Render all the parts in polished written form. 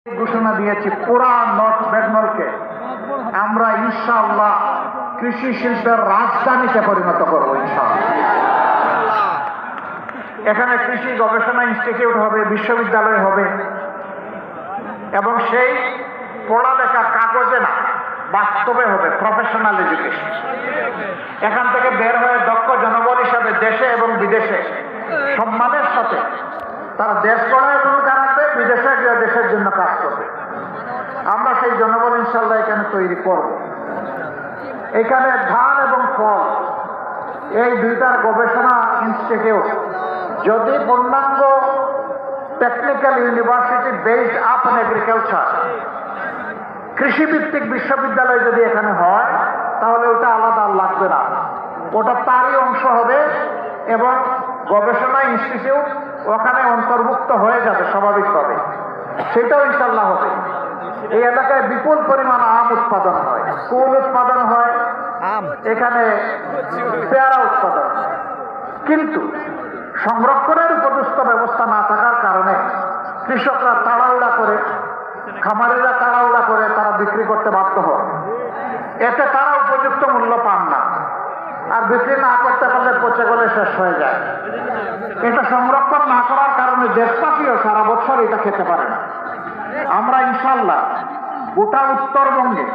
ঘোষণা দিয়েছি পুরা নর্থ বেঙ্গলকে আমরা ইনশাআল্লাহ কৃষি শিল্পের রাজধানীতে পরিণত করবো ইনশাআল্লাহ। এখানে কৃষি গবেষণা ইনস্টিটিউট হবে, বিশ্ববিদ্যালয় হবে এবং সেই পড়ালেখা কাগজে না বাস্তবে হবে, প্রফেশনাল এডুকেশন। এখান থেকে বের হয়ে দক্ষ জনবল হিসাবে দেশে এবং বিদেশে সম্মানের সাথে তারা দেশ গড়ায় ভূমিকা রাখবে, বিদেশে গিয়ে দেশের জন্য কাজ করবে। আমরা সেই জনবল ইনশাল্লাহ এখানে তৈরি করব। এখানে ধান এবং ফল এই দুইটার গবেষণা ইনস্টিটিউট যদি পূর্ণাঙ্গ technical university based up on agriculture কৃষিভিত্তিক বিশ্ববিদ্যালয় যদি এখানে হয় তাহলে ওটা আলাদা লাগবে না, ওটা তারই অংশ হবে এবং গবেষণা ইনস্টিটিউট ওখানে অন্তর্ভুক্ত হয়ে যাবে স্বাভাবিকভাবে, সেটাও ইনশাল্লাহ হবে। এই এলাকায় বিপুল পরিমাণ আম উৎপাদন হয়, কুল উৎপাদন হয়, এখানে পেয়ারা উৎপাদন, কিন্তু সংরক্ষণের উপযুক্ত ব্যবস্থা না থাকার কারণে কৃষকরা তাড়াহুড়া করে, খামারিরা তাড়াহুড়া করে তারা বিক্রি করতে বাধ্য হয়। এতে তারা উপযুক্ত মূল্য পান না, আর বিক্রি না করতে পারলে পচে গলে শেষ হয়ে যায়। এটা সংরক্ষণ না করার কারণে দেশবাসীও সারা বছর এটা খেতে পারে না। আমরা ইনশাল্লাহ গোটা উত্তরবঙ্গে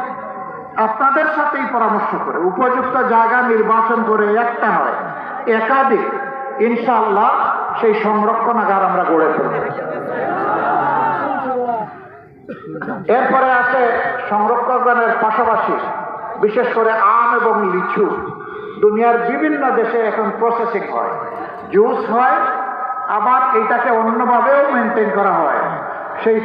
আপনাদের সাথেই পরামর্শ করে উপযুক্ত জায়গা নির্বাচন করে একটা নয় একাধিক ইনশাল্লাহ সেই সংরক্ষণাগার আমরা গড়ে তুলব। এরপরে আছে সংরক্ষণাগারের পাশাপাশি বিশেষ করে আম এবং লিচু দুনিয়ার বিভিন্ন দেশে এখন প্রসেসিং হয়, জুস হয়, আবার এটাকে অন্যভাবেও মেনটেন করা হয়। সেই